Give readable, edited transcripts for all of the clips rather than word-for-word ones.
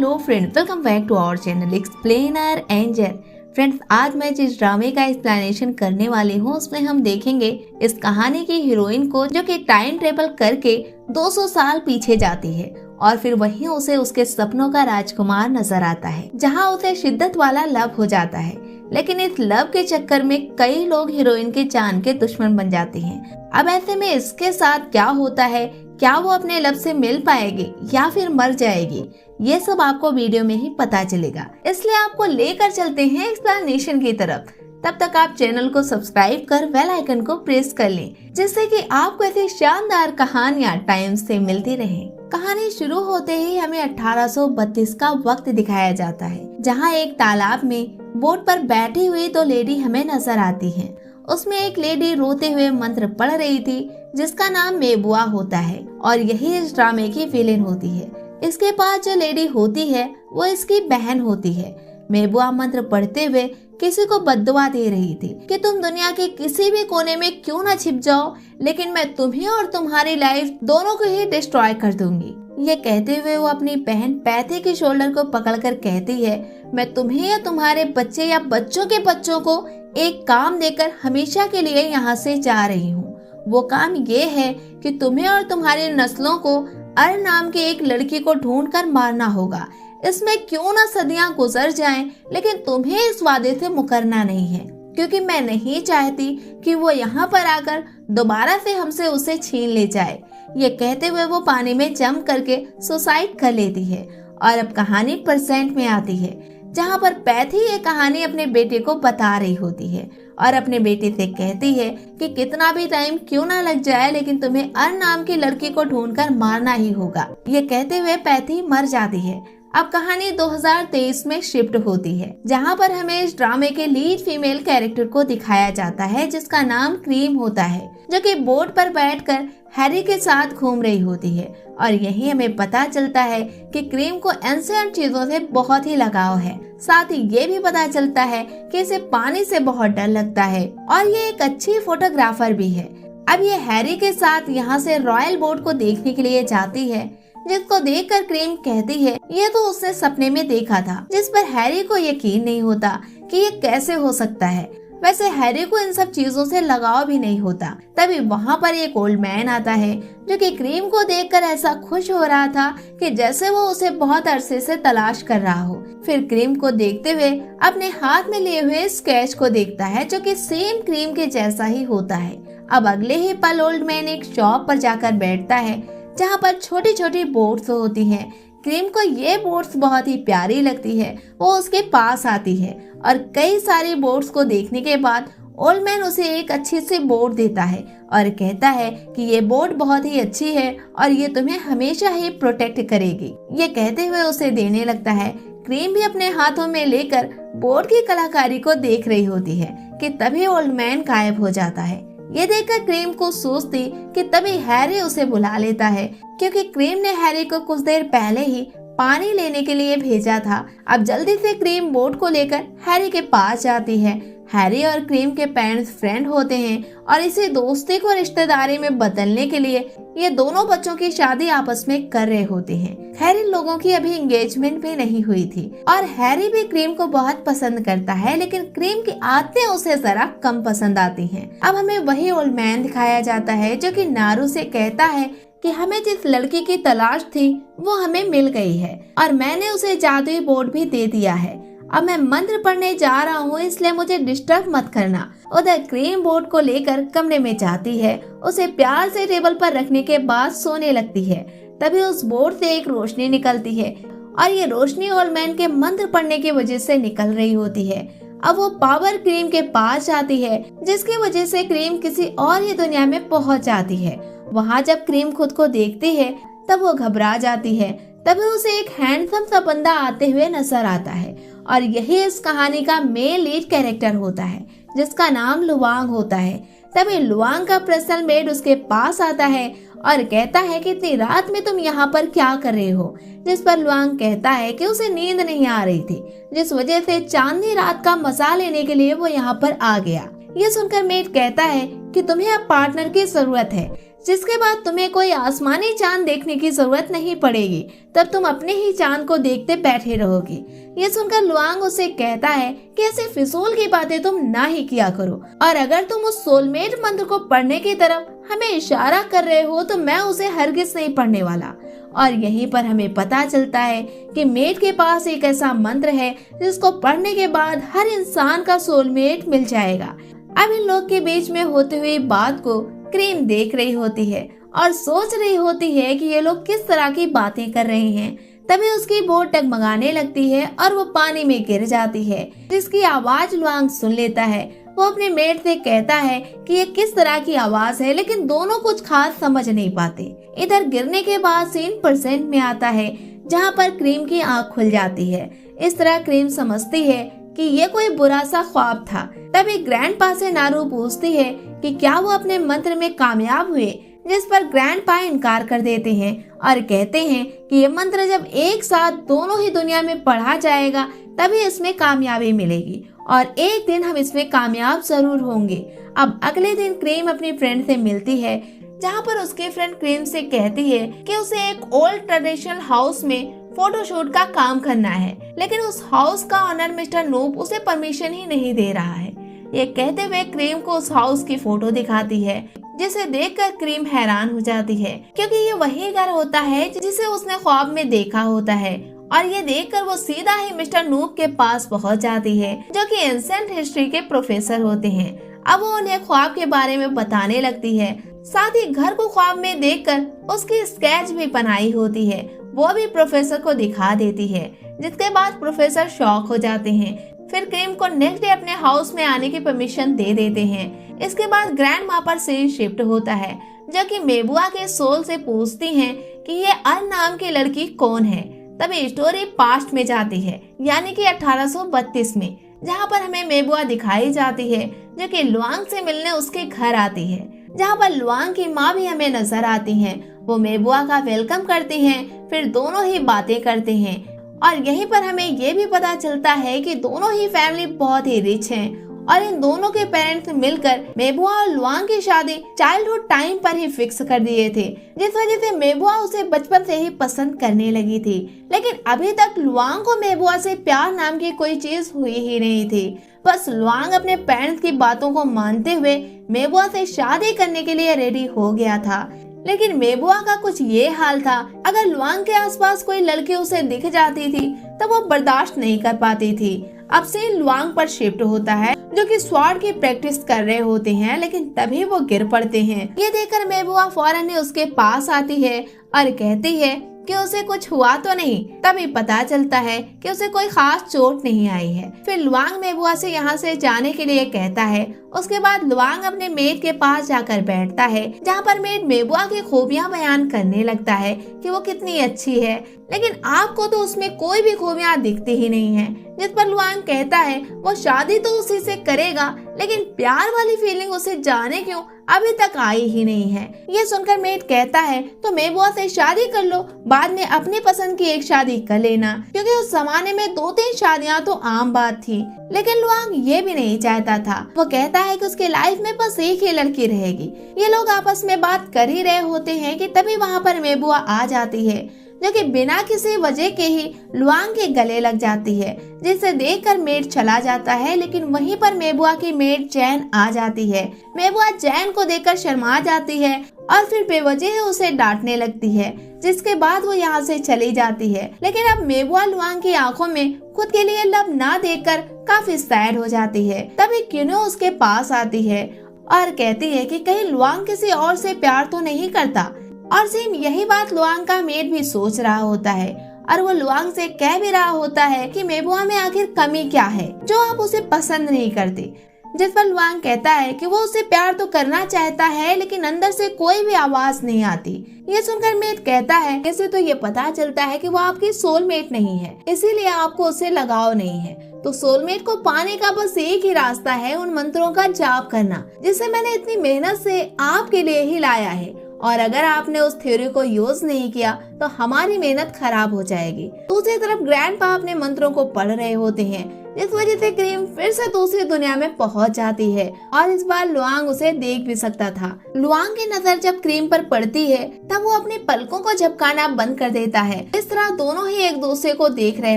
Hello friends, welcome back to our channel explainer angel. Friends, आज मैं जिस ड्रामे का एक्सप्लेनेशन करने वाली हूँ उसमें हम देखेंगे इस कहानी की हीरोइन को जो कि टाइम ट्रेवल करके 200 साल पीछे जाती है और फिर वहीं उसे उसके सपनों का राजकुमार नजर आता है, जहाँ उसे शिद्दत वाला लव हो जाता है। लेकिन इस लव के चक्कर में कई लोग हीरोइन के जान के दुश्मन बन जाते हैं। अब ऐसे में इसके साथ क्या होता है, क्या वो अपने लव से मिल पाएगी या फिर मर जाएगी, ये सब आपको वीडियो में ही पता चलेगा। इसलिए आपको लेकर चलते हैं एक्सप्लेनेशन की तरफ। तब तक आप चैनल को सब्सक्राइब कर बेल आइकन को प्रेस कर लें, जिससे कि आपको ऐसी शानदार कहानियां टाइम से मिलती रहें। कहानी शुरू होते ही हमें 1832 का वक्त दिखाया जाता है, जहां एक तालाब में बोट पर बैठी हुई दो लेडी हमें नजर आती हैं। उसमें एक लेडी रोते हुए मंत्र पढ़ रही थी, जिसका नाम मेबुआ होता है और यही इस ड्रामे की विलेन होती है। इसके पास जो लेडी होती है वो इसकी बहन होती है। मेबुआ मंत्र पढ़ते हुए किसी को बद्दुआ दे रही थी कि तुम दुनिया के किसी भी कोने में क्यों ना छिप जाओ, लेकिन मैं तुम्हें और तुम्हारी लाइफ दोनों को ही डिस्ट्रॉय कर दूंगी। ये कहते हुए वो अपनी बहन पैथी के शोल्डर को पकड़कर कहती है, मैं तुम्हें या तुम्हारे बच्चे या बच्चों के बच्चों को एक काम देकर हमेशा के लिए यहाँ से जा रही हूँ। वो काम ये है कि तुम्हें और तुम्हारी नस्लों को अर नाम की एक लड़की को ढूंढकर मारना होगा। इसमें क्यों ना सदियां गुजर जाएं, लेकिन तुम्हें इस वादे से मुकरना नहीं है, क्योंकि मैं नहीं चाहती कि वो यहाँ पर आकर दोबारा से हमसे उसे छीन ले जाए। ये कहते हुए वो पानी में जंप करके सुसाइड कर लेती है। और अब कहानी प्रेजेंट में आती है, जहाँ पर पैथी ये कहानी अपने बेटे को बता रही होती है और अपने बेटे से कहती है कि कितना भी टाइम क्यों ना लग जाए, लेकिन तुम्हें अर नाम की लड़की को ढूंढकर मारना ही होगा। ये कहते हुए पैथी मर जाती है। अब कहानी 2023 में शिफ्ट होती है, जहाँ पर हमें इस ड्रामे के लीड फीमेल कैरेक्टर को दिखाया जाता है, जिसका नाम क्रीम होता है, जो कि बोट पर बैठकर हैरी के साथ घूम रही होती है। और यही हमें पता चलता है कि क्रीम को एंशिएंट चीजों से बहुत ही लगाव है। साथ ही ये भी पता चलता है कि इसे पानी से बहुत डर लगता है और ये एक अच्छी फोटोग्राफर भी है। अब ये हैरी के साथ यहाँ से रॉयल बोट को देखने के लिए जाती है, जिसको देखकर क्रीम कहती है ये तो उसने सपने में देखा था, जिस पर हैरी को यकीन नहीं होता कि ये कैसे हो सकता है। वैसे हैरी को इन सब चीजों से लगाव भी नहीं होता। तभी वहाँ पर एक ओल्ड मैन आता है, जो कि क्रीम को देखकर ऐसा खुश हो रहा था कि जैसे वो उसे बहुत अरसे से तलाश कर रहा हो। फिर क्रीम को देखते हुए अपने हाथ में लिए हुए स्केच को देखता है, जो कि सेम क्रीम के जैसा ही होता है। अब अगले ही पल ओल्ड मैन एक शॉप पर जाकर बैठता है, जहाँ पर छोटी छोटी बोट्स होती हैं। क्रीम को ये बोट्स बहुत ही प्यारी लगती है। वो उसके पास आती है और कई सारी बोट्स को देखने के बाद ओल्ड मैन उसे एक अच्छी सी बोट देता है और कहता है कि ये बोट बहुत ही अच्छी है और ये तुम्हें हमेशा ही प्रोटेक्ट करेगी। ये कहते हुए उसे देने लगता है। क्रीम भी अपने हाथों में लेकर बोट की कलाकारी को देख रही होती है कि तभी ओल्ड मैन गायब हो जाता है। ये देखकर क्रीम को सोचती कि तभी हैरी उसे बुला लेता है, क्योंकि क्रीम ने हैरी को कुछ देर पहले ही पानी लेने के लिए भेजा था। अब जल्दी से क्रीम बोट को लेकर हैरी के पास जाती है। हैरी और क्रीम के पेरेंट्स फ्रेंड होते हैं और इसी दोस्ती को रिश्तेदारी में बदलने के लिए ये दोनों बच्चों की शादी आपस में कर रहे होते हैं। खैर, इन लोगों की अभी एंगेजमेंट भी नहीं हुई थी और हैरी भी क्रीम को बहुत पसंद करता है, लेकिन क्रीम की आदतें उसे जरा कम पसंद आती हैं। अब हमें वही ओल्ड मैन दिखाया जाता है, जो कि नारू से कहता है कि हमें जिस लड़की की तलाश थी वो हमें मिल गई है और मैंने उसे जादुई बोर्ड भी दे दिया है। अब मैं मंत्र पढ़ने जा रहा हूँ, इसलिए मुझे डिस्टर्ब मत करना। उधर क्रीम बोर्ड को लेकर कमरे में जाती है। उसे प्यार से टेबल पर रखने के बाद सोने लगती है। तभी उस बोर्ड से एक रोशनी निकलती है और ये रोशनी ओल्ड मैन के मंत्र पढ़ने की वजह से निकल रही होती है। अब वो पावर क्रीम के पास जाती है, जिसकी वजह से क्रीम किसी और ही दुनिया में पहुंच जाती है। वहाँ जब क्रीम खुद को देखती है तब वो घबरा जाती है। तभी उसे एक हैंडसम सा बंदा आते हुए नजर आता है और यही इस कहानी का मेन लीड कैरेक्टर होता है, जिसका नाम लुवांग होता है। तभी लुवांग का पर्सनल मेड उसके पास आता है और कहता है कि इतनी रात में तुम यहाँ पर क्या कर रहे हो, जिस पर लुवांग कहता है कि उसे नींद नहीं आ रही थी, जिस वजह से चांदनी रात का मजा लेने के लिए वो यहाँ पर आ गया। ये सुनकर मेड कहता है कि तुम्हें अब पार्टनर की जरूरत है, जिसके बाद तुम्हें कोई आसमानी चांद देखने की जरूरत नहीं पड़ेगी, तब तुम अपने ही चांद को देखते बैठे रहोगी। ये सुनकर लुआंग उसे कहता है कि ऐसे फिजूल की बातें तुम ना ही किया करो, और अगर तुम उस सोलमेट मंत्र को पढ़ने की तरफ हमें इशारा कर रहे हो तो मैं उसे हरगिज नहीं पढ़ने वाला। और यहीं पर हमें पता चलता है कि मेट के पास एक ऐसा मंत्र है जिसको पढ़ने के बाद हर इंसान का सोलमेट मिल जाएगा। अब इन लोग के बीच में होते हुए बात को क्रीम देख रही होती है और सोच रही होती है कि ये लोग किस तरह की बातें कर रहे हैं। तभी उसकी बोट टगमगाने लगती है और वो पानी में गिर जाती है, जिसकी आवाज लुआंग सुन लेता है। वो अपने मेट से कहता है कि ये किस तरह की आवाज है, लेकिन दोनों कुछ खास समझ नहीं पाते। इधर गिरने के बाद सीन परसेंट में आता है जहाँ पर क्रीम की आंख खुल जाती है। इस तरह क्रीम समझती है कि ये कोई बुरा सा ख्वाब था। तभी ग्रैंडपा से नारू पूछती है कि क्या वो अपने मंत्र में कामयाब हुए, जिस पर ग्रैंडपा इनकार कर देते हैं और कहते हैं कि ये मंत्र जब एक साथ दोनों ही दुनिया में पढ़ा जाएगा तभी इसमें कामयाबी मिलेगी और एक दिन हम इसमें कामयाब जरूर होंगे। अब अगले दिन क्रीम अपनी फ्रेंड से मिलती है, जहाँ पर उसकी फ्रेंड क्रीम से कहती है कि उसे एक ओल्ड ट्रेडिशनल हाउस में फोटोशूट का काम करना है, लेकिन उस हाउस का ऑनर मिस्टर नूप उसे परमिशन ही नहीं दे रहा है। ये कहते हुए क्रीम को उस हाउस की फोटो दिखाती है, जिसे देखकर क्रीम हैरान हो जाती है, क्योंकि ये वही घर होता है जिसे उसने ख्वाब में देखा होता है। और ये देखकर वो सीधा ही मिस्टर नूप के पास पहुंच जाती है, जो कि एंशिएंट हिस्ट्री के प्रोफेसर होते हैं। अब वो उन्हें ख्वाब के बारे में बताने लगती है, साथ ही घर को ख्वाब में देखकर उसकी स्केच भी बनाई होती है, वो भी प्रोफेसर को दिखा देती है, जिसके बाद प्रोफेसर शॉक हो जाते हैं। फिर क्रीम को नेक्स्ट डे अपने हाउस में आने की परमिशन दे देते हैं। इसके बाद ग्रैंड माँ पर सीन शिफ्ट होता है, जो कि मेबुआ के सोल से पूछती हैं कि ये अन नाम की लड़की कौन है। तभी स्टोरी पास्ट में जाती है, यानी कि 1832 में, जहाँ पर हमें मेबुआ दिखाई जाती है, जो कि लुआंग से मिलने उसके घर आती है, जहाँ पर लुआंग की माँ भी हमें नजर आती हैं। वो मेबुआ का वेलकम करती हैं, फिर दोनों ही बातें करते हैं और यहीं पर हमें ये भी पता चलता है कि दोनों ही फैमिली बहुत ही रिच हैं और इन दोनों के पेरेंट्स मिलकर मेबुआ और लुआंग की शादी चाइल्डहुड टाइम पर ही फिक्स कर दिए थे, जिस वजह से मेबुआ उसे बचपन से ही पसंद करने लगी थी। लेकिन अभी तक लुआंग को मेबुआ से प्यार नाम की कोई चीज हुई ही नहीं थी। बस लुआंग अपने पेरेंट्स की बातों को मानते हुए मेबुआ से शादी करने के लिए रेडी हो गया था। लेकिन मेबुआ का कुछ ये हाल था, अगर लुआंग के आसपास कोई लड़की उसे दिख जाती थी तो वो बर्दाश्त नहीं कर पाती थी। अब से लुआंग पर शिफ्ट होता है, जो कि स्वॉर्ड की प्रैक्टिस कर रहे होते हैं, लेकिन तभी वो गिर पड़ते हैं। ये देखकर मेबुआ फौरन ही उसके पास आती है और कहती है कि उसे कुछ हुआ तो नहीं। तभी पता चलता है कि उसे कोई खास चोट नहीं आई है। फिर लुआंग मेबुआ से यहाँ से जाने के लिए कहता है। उसके बाद लुआंग अपने मेट के पास जाकर बैठता है, जहाँ पर मेट मेबुआ की खूबियाँ बयान करने लगता है कि वो कितनी अच्छी है, लेकिन आपको तो उसमें कोई भी खूबियाँ दिखती ही नहीं है। जिस पर लुआंग कहता है वो शादी तो उसी से करेगा, लेकिन प्यार वाली फीलिंग उसे जाने क्यों अभी तक आई ही नहीं है। ये सुनकर मेट कहता है तो मेबुआ से शादी कर लो, बाद में अपनी पसंद की एक शादी कर लेना, क्योंकि उस जमाने में 2-3 शादियां तो आम बात थी। लेकिन लुआंग ये भी नहीं चाहता था। वो कहता है कि उसके लाइफ में बस एक ही लड़की रहेगी। ये लोग आपस में बात कर ही रहे होते हैं कि तभी वहाँ पर मेबुआ आ जाती है, जो कि बिना किसी वजह के ही लुआंग के गले लग जाती है, जिसे देखकर मेट चला जाता है। लेकिन वहीं पर मेबुआ की मेट जैन आ जाती है। मेबुआ जैन को देखकर शर्मा जाती है और फिर बेवजह उसे डांटने लगती है, जिसके बाद वो यहाँ से चली जाती है। लेकिन अब मेबुआ लुआंग की आंखों में खुद के लिए लव ना देखकर काफी सैड हो जाती है। तभी क्यूनो उसके पास आती है और कहती है कि कहीं लुआंग किसी और से प्यार तो नहीं करता। और सेम यही बात लुआंग का मेट भी सोच रहा होता है और वो लुआंग से कह भी रहा होता है कि मेबुआ में आखिर कमी क्या है जो आप उसे पसंद नहीं करते। जिस पर लुआंग कहता है कि वो उससे प्यार तो करना चाहता है, लेकिन अंदर से कोई भी आवाज नहीं आती। ये सुनकर मेट कहता है इससे तो ये पता चलता है कि वो आपकी सोलमेट नहीं है, इसीलिए आपको उससे लगाव नहीं है। तो सोलमेट को पाने का बस एक ही रास्ता है, उन मंत्रों का जाप करना, जिसे मैंने इतनी मेहनत से आपके लिए ही लाया है। और अगर आपने उस थ्योरी को यूज नहीं किया तो हमारी मेहनत खराब हो जाएगी। दूसरी तरफ ग्रैंडपा अपने मंत्रों को पढ़ रहे होते हैं, जिस वजह से क्रीम फिर से दूसरी दुनिया में पहुंच जाती है और इस बार लुआंग उसे देख भी सकता था। लुआंग की नजर जब क्रीम पर पड़ती है तब वो अपनी पलकों को झपकाना बंद कर देता है। इस तरह दोनों ही एक दूसरे को देख रहे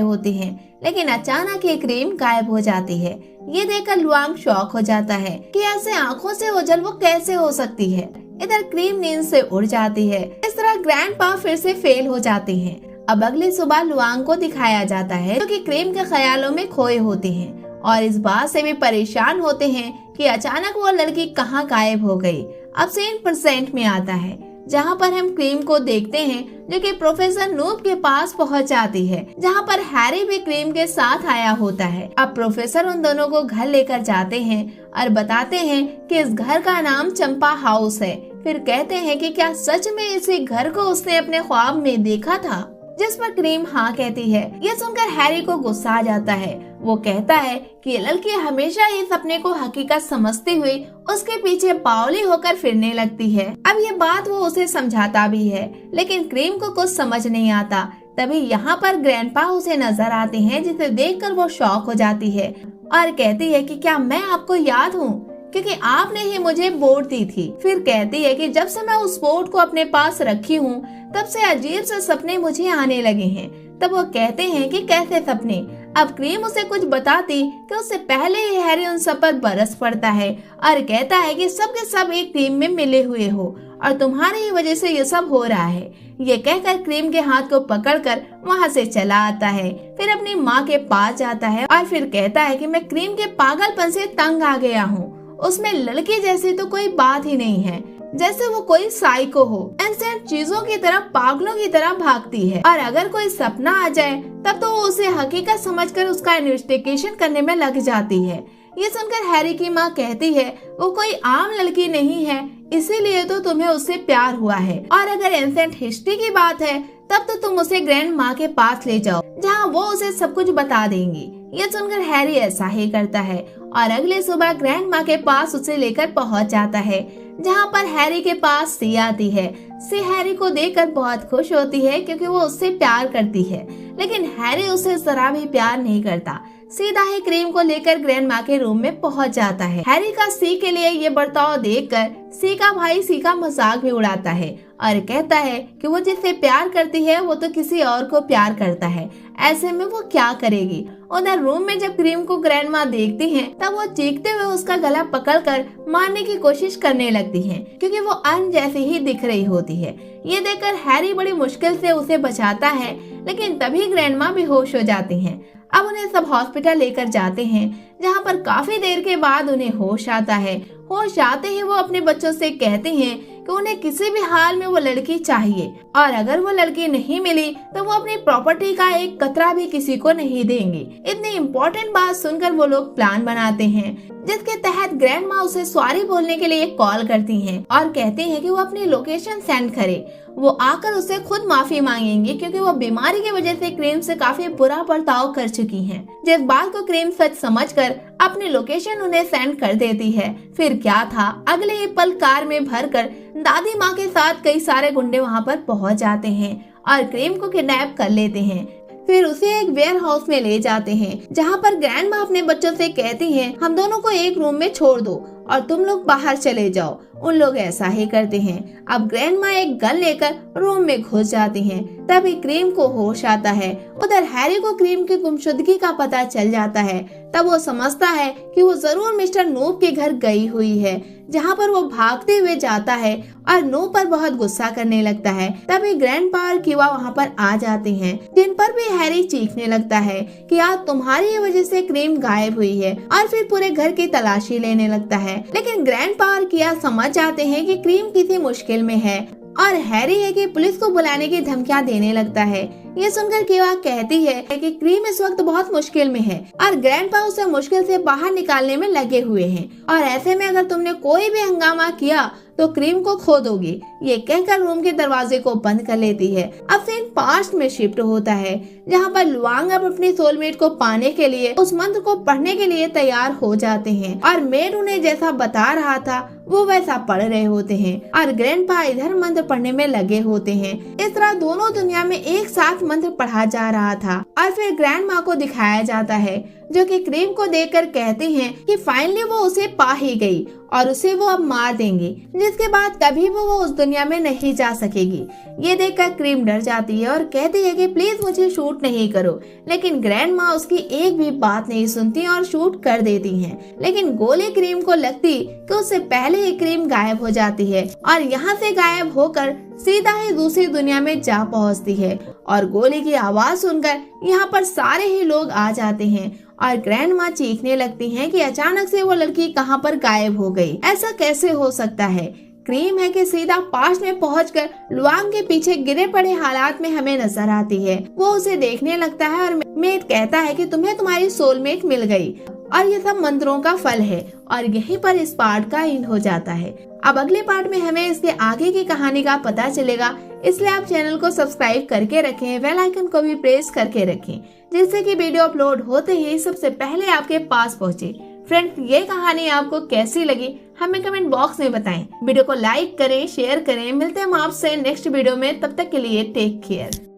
होते हैं, लेकिन अचानक ये क्रीम गायब हो जाती है। ये देखकर लुआंग शॉक हो जाता है कि ऐसे आंखों से ओझल वो कैसे हो सकती है। इधर क्रीम नींद से उड़ जाती है। इस तरह ग्रैंडपा फिर से फेल हो जाते हैं। अब अगली सुबह लुआंग को दिखाया जाता है जो कि क्रीम के ख्यालों में खोए होते हैं और इस बात से भी परेशान होते हैं कि अचानक वो लड़की कहाँ गायब हो गई। अब सीन प्रेजेंट में आता है जहाँ पर हम क्रीम को देखते हैं जो कि प्रोफेसर नूब के पास पहुँच जाती है, जहाँ पर हैरी भी क्रीम के साथ आया होता है। अब प्रोफेसर उन दोनों को घर लेकर जाते हैं और बताते हैं कि इस घर का नाम चंपा हाउस है। फिर कहते हैं कि क्या सच में इसी घर को उसने अपने ख्वाब में देखा था, जिस पर क्रीम हाँ कहती है। ये सुनकर हैरी को गुस्सा आ जाता है। वो कहता है कि ये लड़की हमेशा ही सपने को हकीकत समझते हुए उसके पीछे बावली होकर फिरने लगती है। अब ये बात वो उसे समझाता भी है, लेकिन क्रीम को कुछ समझ नहीं आता। तभी यहाँ पर ग्रैंडपा उसे नजर आते हैं, जिसे देखकर वो शॉक हो जाती है और कहती है कि क्या मैं आपको याद हूँ, क्योंकि आपने ही मुझे बोर्ड दी थी। फिर कहती है कि जब से मैं उस बोर्ड को अपने पास रखी हूँ तब से अजीब से सपने मुझे आने लगे हैं। तब वो कहते हैं कि कैसे सपने। अब क्रीम उसे कुछ बताती कि उससे पहले ही हैरी उन सब पर बरस पड़ता है और कहता है कि सब के सब एक टीम में मिले हुए हो और तुम्हारी ही वजह से ये सब हो रहा है। ये कहकर क्रीम के हाथ को पकड़कर वहाँ से चला आता है। फिर अपनी माँ के पास जाता है और फिर कहता है कि मैं क्रीम के पागलपन से तंग आ गया हूँ। उसमें लड़की जैसी तो कोई बात ही नहीं है, जैसे वो कोई साइको हो। इंसान चीजों की तरह पागलों की तरह भागती है और अगर कोई सपना आ जाए तब तो वो उसे हकीकत समझकर उसका इन्वेस्टिगेशन करने में लग जाती है। ये सुनकर हैरी की माँ कहती है वो कोई आम लड़की नहीं है, इसीलिए तो तुम्हें उससे प्यार हुआ है और अगर एंसेंट हिस्ट्री की बात है तब तो तुम उसे ग्रैंड माँ के पास ले जाओ, जहाँ वो उसे सब कुछ बता देंगी। ये सुनकर हैरी ऐसा ही करता है और अगले सुबह ग्रैंड माँ के पास उसे लेकर पहुँच जाता है, जहाँ पर हैरी के पास सी आती है। सी हैरी को देखकर बहुत खुश होती है क्योंकि वो उससे प्यार करती है, लेकिन हैरी उससे जरा भी प्यार नहीं करता। सीधा ही क्रीम को लेकर ग्रैंड माँ के रूम में पहुँच जाता है। हैरी का सी के लिए ये बर्ताव देखकर सी का भाई सी का मजाक भी उड़ाता है और कहता है कि वो जिससे प्यार करती है वो तो किसी और को प्यार करता है, ऐसे में वो क्या करेगी। उधर रूम में जब क्रीम को ग्रैंड माँ देखती हैं, तब वो चीखते हुए उसका गला पकड़कर मारने की कोशिश करने लगती हैं, क्योंकि वो अन जैसी ही दिख रही होती है। ये देखकर हैरी बड़ी मुश्किल से उसे बचाता है, लेकिन तभी ग्रैंड माँ बेहोश हो जाती हैं। अब उन्हें सब हॉस्पिटल लेकर जाते हैं, जहाँ पर काफी देर के बाद उन्हें होश आता है। होश आते ही वो अपने बच्चों से कहते हैं कि उन्हें किसी भी हाल में वो लड़की चाहिए और अगर वो लड़की नहीं मिली तो वो अपनी प्रॉपर्टी का एक कतरा भी किसी को नहीं देंगे। इतनी इम्पोर्टेंट बात सुनकर वो लोग प्लान बनाते हैं, जिसके तहत ग्रैंड माँ उसे सॉरी बोलने के लिए कॉल करती हैं और कहती हैं कि वो अपनी लोकेशन सेंड करे। वो आकर उससे खुद माफी मांगेंगी क्योंकि वो बीमारी की वजह से क्रीम से काफी बुरा बर्ताव कर चुकी हैं। जिस बात को क्रीम सच समझकर अपनी लोकेशन उन्हें सेंड कर देती है। फिर क्या था, अगले ही पल कार में भरकर दादी माँ के साथ कई सारे गुंडे वहाँ पर पहुँच जाते हैं और क्रीम को किडनैप कर लेते हैं। फिर उसे एक वेयर हाउस में ले जाते हैं, जहाँ पर ग्रैंड माँ अपने बच्चों से कहती हैं हम दोनों को एक रूम में छोड़ दो और तुम लोग बाहर चले जाओ। उन लोग ऐसा ही करते हैं। अब ग्रैंड माँ एक गन लेकर रूम में घुस जाती हैं। तभी क्रीम को होश आता है। उधर हैरी को क्रीम की गुमशुदगी का पता चल जाता है। तब वो समझता है कि वो जरूर मिस्टर नूब के घर गई हुई है, जहाँ पर वो भागते हुए जाता है और नूब पर बहुत गुस्सा करने लगता है। तभी ग्रैंडपा और किवा वहाँ पर आ जाते हैं, जिन पर भी हैरी चीखने लगता है कि आज तुम्हारी वजह से क्रीम गायब हुई है और फिर पूरे घर की तलाशी लेने लगता है। लेकिन ग्रैंडपा और किया समझ जाते हैं कि क्रीम किसी मुश्किल में है और हैरी है कि पुलिस को बुलाने की धमकियां देने लगता है। ये सुनकर किवा कहती है कि क्रीम इस वक्त बहुत मुश्किल में है और ग्रैंडपा उसे मुश्किल से बाहर निकालने में लगे हुए हैं और ऐसे में अगर तुमने कोई भी हंगामा किया तो क्रीम को खो दोगी। ये कहकर रूम के दरवाजे को बंद कर लेती है। अब सीन पास्ट में शिफ्ट होता है, जहाँ पर लुआंग अब अपनी सोलमेट को पाने के लिए उस मंत्र को पढ़ने के लिए तैयार हो जाते हैं और मेड उन्हें जैसा बता रहा था वो वैसा पढ़ रहे होते हैं और ग्रैंडपा इधर मंत्र पढ़ने में लगे होते हैं। इस तरह दोनों दुनिया में एक साथ मंत्र पढ़ा जा रहा था और फिर ग्रैंडमा को दिखाया जाता है जो कि क्रीम को देखकर कहती हैं कि फाइनली वो उसे पा ही गई और उसे वो अब मार देंगे, जिसके बाद कभी वो उस दुनिया में नहीं जा सकेगी। ये देखकर क्रीम डर जाती है और कहती है कि प्लीज मुझे शूट नहीं करो, लेकिन ग्रैंडमा उसकी एक भी बात नहीं सुनती और शूट कर देती हैं। लेकिन गोली क्रीम को लगती कि उससे पहले ही क्रीम गायब हो जाती है और यहाँ से गायब होकर सीधा ही दूसरी दुनिया में जा पहुँचती है और गोली की आवाज सुनकर यहाँ पर सारे ही लोग आ जाते हैं और ग्रैंडमा चीखने लगती हैं कि अचानक से वो लड़की कहाँ पर गायब हो गई, ऐसा कैसे हो सकता है। क्रीम है कि सीधा पास में पहुंचकर लुआंग के पीछे गिरे पड़े हालात में हमें नजर आती है। वो उसे देखने लगता है और मेट कहता है कि तुम्हें तुम्हारी सोलमेट मिल गई और ये सब मंत्रों का फल है। और यहीं पर इस पार्ट का एंड हो जाता है। अब अगले पार्ट में हमें इसके आगे की कहानी का पता चलेगा, इसलिए आप चैनल को सब्सक्राइब करके रखें, बेल आइकन को भी प्रेस करके रखें, जिससे कि वीडियो अपलोड होते ही सबसे पहले आपके पास पहुंचे। फ्रेंड्स, ये कहानी आपको कैसी लगी हमें कमेंट बॉक्स में बताएं। वीडियो को लाइक करें, शेयर करें। मिलते हैं हम आपसे नेक्स्ट वीडियो में, तब तक के लिए टेक केयर।